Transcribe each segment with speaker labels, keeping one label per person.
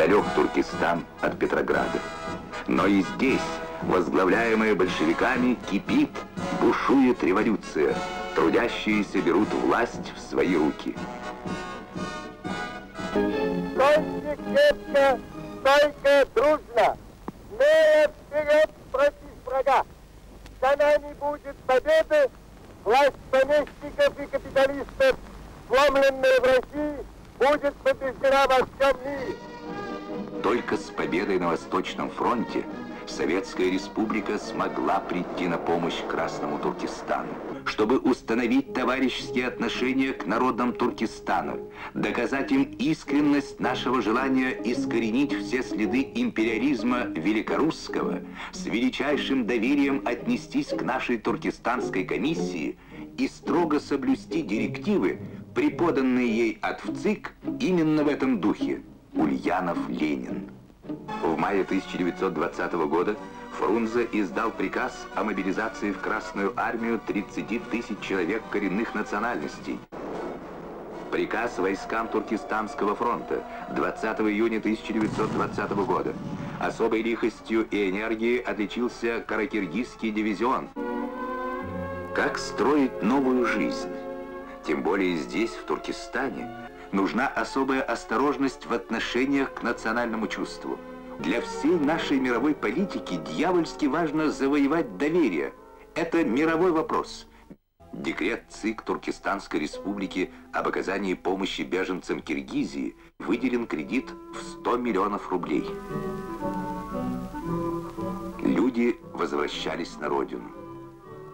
Speaker 1: далек Туркестан от Петрограда. Но и здесь, возглавляемая большевиками, кипит, бушует революция. Трудящиеся берут власть в свои руки.
Speaker 2: Стойте крепко, стойко, дружно, смело вперед против врага. За нами будет победа, власть помещиков и капиталистов, сломленная в России, будет побеждена во всем мире.
Speaker 1: Только с победой на Восточном фронте Советская Республика смогла прийти на помощь Красному Туркестану. Чтобы установить товарищеские отношения к народам Туркестана, доказать им искренность нашего желания искоренить все следы империализма великорусского, с величайшим доверием отнестись к нашей туркестанской комиссии и строго соблюсти директивы, преподанные ей от ВЦИК именно в этом духе. Ульянов-Ленин. В мае 1920 года Фрунзе издал приказ о мобилизации в Красную армию 30 тысяч человек коренных национальностей. Приказ войскам Туркестанского фронта 20 июня 1920 года. Особой лихостью и энергией отличился Каракиргизский дивизион. Как строить новую жизнь? Тем более здесь, в Туркестане, нужна особая осторожность в отношениях к национальному чувству. Для всей нашей мировой политики дьявольски важно завоевать доверие. Это мировой вопрос. Декрет ЦИК Туркестанской Республики об оказании помощи беженцам Киргизии выделен кредит в 100 миллионов рублей. Люди возвращались на родину.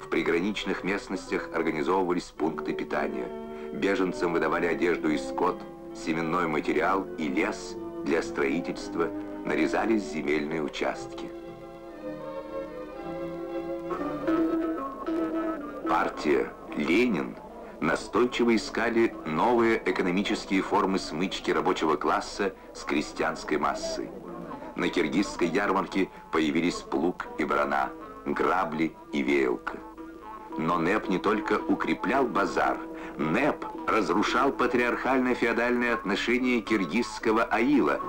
Speaker 1: В приграничных местностях организовывались пункты питания. Беженцам выдавали одежду и скот, семенной материал и лес для строительства, нарезались земельные участки. Партия, Ленин настойчиво искали новые экономические формы смычки рабочего класса с крестьянской массой. На киргизской ярмарке появились плуг и брана, грабли и веялка. Но НЭП не только укреплял базар, НЭП разрушал патриархально-феодальные отношения киргизского аила.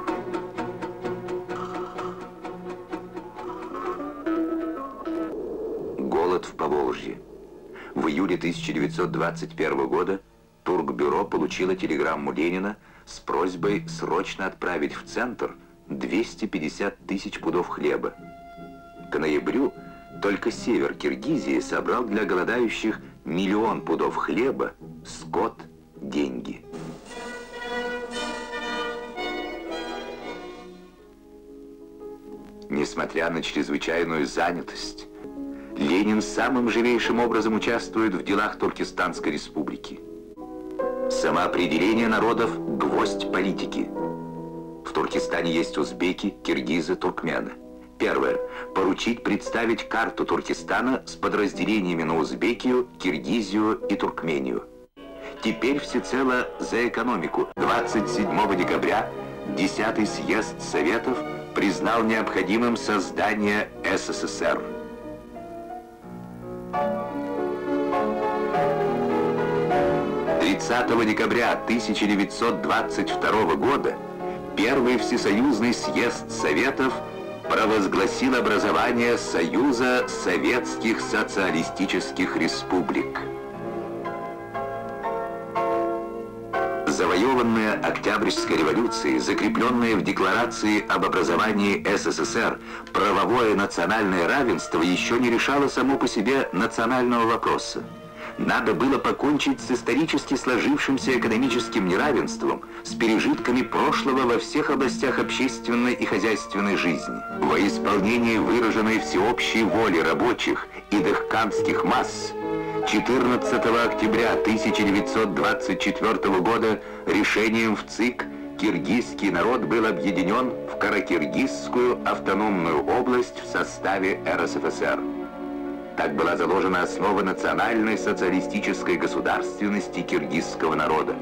Speaker 1: Голод в Поволжье. В июле 1921 года Туркбюро получило телеграмму Ленина с просьбой срочно отправить в центр 250 тысяч пудов хлеба. К ноябрю только север Киргизии собрал для голодающих 1 миллион пудов хлеба, скот, деньги. Несмотря на чрезвычайную занятость, Ленин самым живейшим образом участвует в делах Туркестанской Республики. Самоопределение народов – гвоздь политики. В Туркестане есть узбеки, киргизы, туркмены. Первое. Поручить представить карту Туркестана с подразделениями на Узбекию, Киргизию и Туркмению. Теперь всецело за экономику. 27 декабря 10-й съезд Советов признал необходимым создание СССР. «30 декабря 1922 года Первый Всесоюзный съезд Советов провозгласил образование Союза Советских Социалистических Республик». Завоеванная Октябрьской революцией, закрепленное в Декларации об образовании СССР правовое национальное равенство еще не решало само по себе национального вопроса. Надо было покончить с исторически сложившимся экономическим неравенством, с пережитками прошлого во всех областях общественной и хозяйственной жизни. Во исполнение выраженной всеобщей воли рабочих и дехканских масс 14 октября 1924 года решением ВЦИК киргизский народ был объединен в Каракиргизскую автономную область в составе РСФСР. Так была заложена основа национальной социалистической государственности киргизского народа.